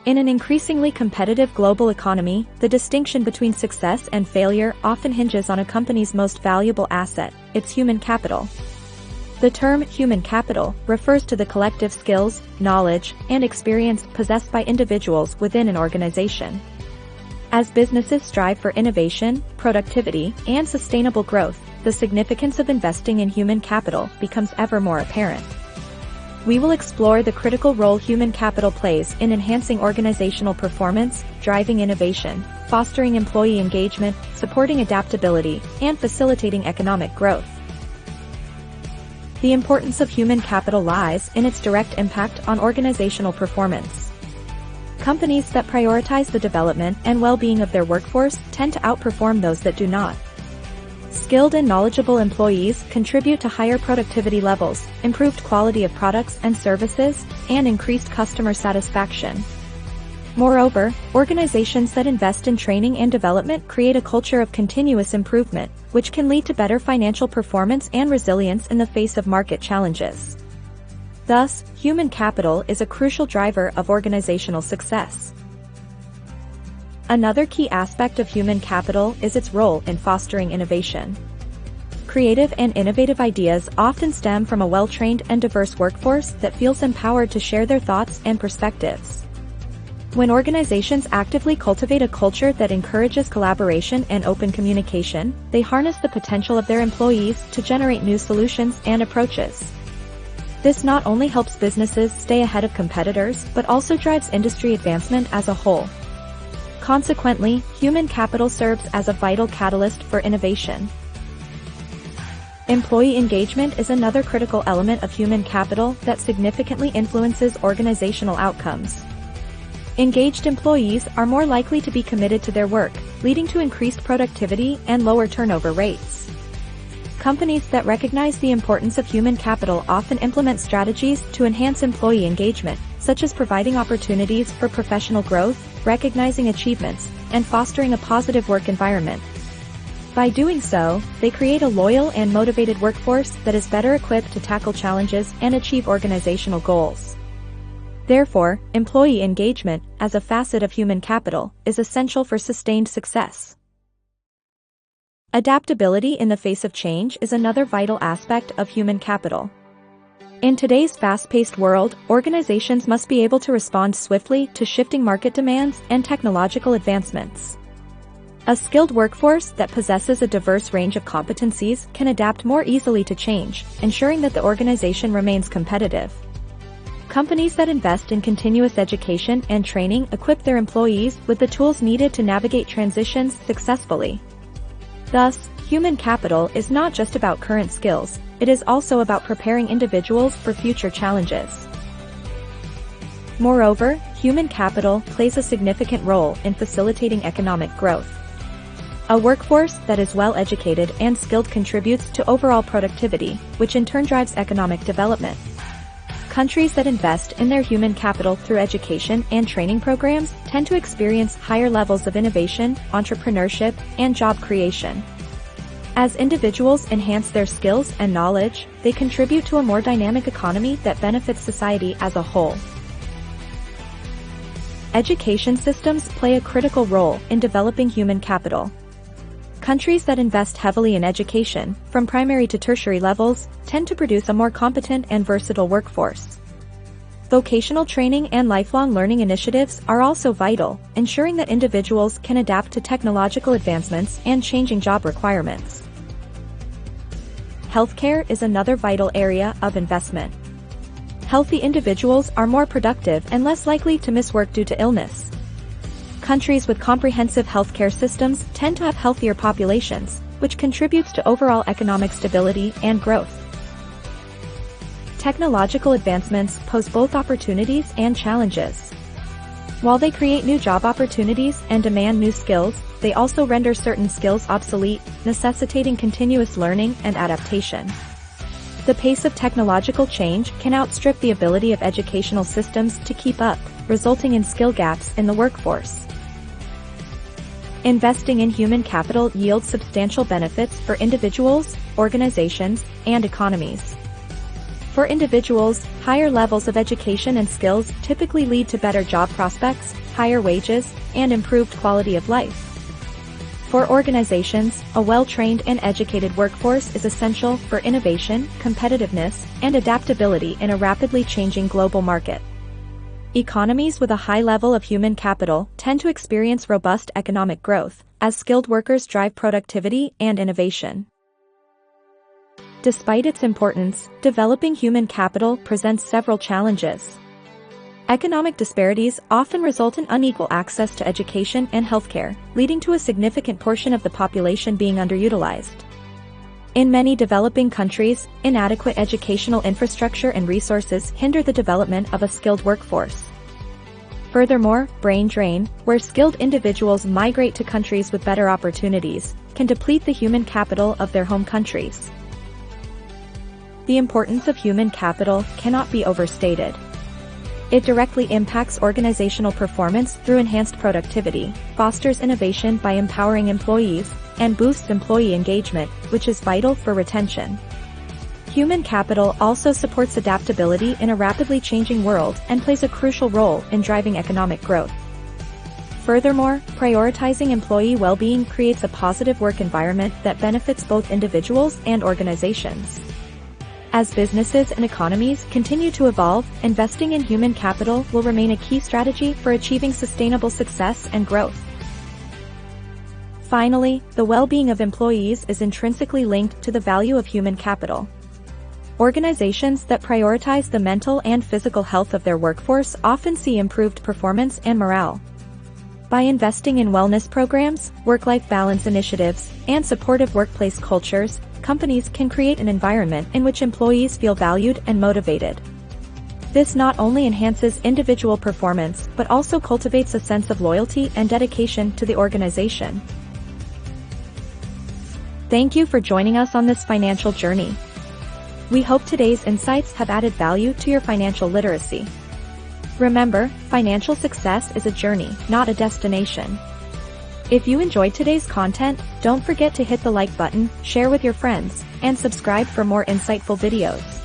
In an increasingly competitive global economy, the distinction between success and failure often hinges on a company's most valuable asset, its human capital. The term human capital refers to the collective skills, knowledge, and experience possessed by individuals within an organization. As businesses strive for innovation, productivity, and sustainable growth, the significance of investing in human capital becomes ever more apparent. We will explore the critical role human capital plays in enhancing organizational performance, driving innovation, fostering employee engagement, supporting adaptability, and facilitating economic growth. The importance of human capital lies in its direct impact on organizational performance. Companies that prioritize the development and well-being of their workforce tend to outperform those that do not. Skilled and knowledgeable employees contribute to higher productivity levels, improved quality of products and services, and increased customer satisfaction. Moreover, organizations that invest in training and development create a culture of continuous improvement, which can lead to better financial performance and resilience in the face of market challenges. Thus, human capital is a crucial driver of organizational success. Another key aspect of human capital is its role in fostering innovation. Creative and innovative ideas often stem from a well-trained and diverse workforce that feels empowered to share their thoughts and perspectives. When organizations actively cultivate a culture that encourages collaboration and open communication, they harness the potential of their employees to generate new solutions and approaches. This not only helps businesses stay ahead of competitors but also drives industry advancement as a whole. Consequently, human capital serves as a vital catalyst for innovation. Employee engagement is another critical element of human capital that significantly influences organizational outcomes. Engaged employees are more likely to be committed to their work, leading to increased productivity and lower turnover rates. Companies that recognize the importance of human capital often implement strategies to enhance employee engagement, such as providing opportunities for professional growth, recognizing achievements, and fostering a positive work environment. By doing so, they create a loyal and motivated workforce that is better equipped to tackle challenges and achieve organizational goals. Therefore, employee engagement, as a facet of human capital, is essential for sustained success. Adaptability in the face of change is another vital aspect of human capital. In today's fast-paced world, organizations must be able to respond swiftly to shifting market demands and technological advancements. A skilled workforce that possesses a diverse range of competencies can adapt more easily to change, ensuring that the organization remains competitive. Companies that invest in continuous education and training equip their employees with the tools needed to navigate transitions successfully. Thus, human capital is not just about current skills, it is also about preparing individuals for future challenges. Moreover, human capital plays a significant role in facilitating economic growth. A workforce that is well educated and skilled contributes to overall productivity, which in turn drives economic development. Countries that invest in their human capital through education and training programs tend to experience higher levels of innovation, entrepreneurship, and job creation. As individuals enhance their skills and knowledge, they contribute to a more dynamic economy that benefits society as a whole. Education systems play a critical role in developing human capital. Countries that invest heavily in education, from primary to tertiary levels, tend to produce a more competent and versatile workforce. Vocational training and lifelong learning initiatives are also vital, ensuring that individuals can adapt to technological advancements and changing job requirements. Healthcare is another vital area of investment. Healthy individuals are more productive and less likely to miss work due to illness. Countries with comprehensive healthcare systems tend to have healthier populations, which contributes to overall economic stability and growth. Technological advancements pose both opportunities and challenges. While they create new job opportunities and demand new skills, they also render certain skills obsolete, necessitating continuous learning and adaptation. The pace of technological change can outstrip the ability of educational systems to keep up, resulting in skill gaps in the workforce. Investing in human capital yields substantial benefits for individuals, organizations, and economies. For individuals, higher levels of education and skills typically lead to better job prospects, higher wages, and improved quality of life. For organizations, a well-trained and educated workforce is essential for innovation, competitiveness, and adaptability in a rapidly changing global market. Economies with a high level of human capital tend to experience robust economic growth, as skilled workers drive productivity and innovation. Despite its importance, developing human capital presents several challenges. Economic disparities often result in unequal access to education and healthcare, leading to a significant portion of the population being underutilized. In many developing countries, inadequate educational infrastructure and resources hinder the development of a skilled workforce. Furthermore, brain drain, where skilled individuals migrate to countries with better opportunities, can deplete the human capital of their home countries. The importance of human capital cannot be overstated. It directly impacts organizational performance through enhanced productivity, fosters innovation by empowering employees, and boosts employee engagement, which is vital for retention. Human capital also supports adaptability in a rapidly changing world and plays a crucial role in driving economic growth. Furthermore, prioritizing employee well-being creates a positive work environment that benefits both individuals and organizations. As businesses and economies continue to evolve, investing in human capital will remain a key strategy for achieving sustainable success and growth. Finally, the well-being of employees is intrinsically linked to the value of human capital. Organizations that prioritize the mental and physical health of their workforce often see improved performance and morale. By investing in wellness programs, work-life balance initiatives, and supportive workplace cultures, companies can create an environment in which employees feel valued and motivated. This not only enhances individual performance but also cultivates a sense of loyalty and dedication to the organization. Thank you for joining us on this financial journey. We hope today's insights have added value to your financial literacy. Remember, financial success is a journey, not a destination. If you enjoyed today's content, don't forget to hit the like button, share with your friends, and subscribe for more insightful videos.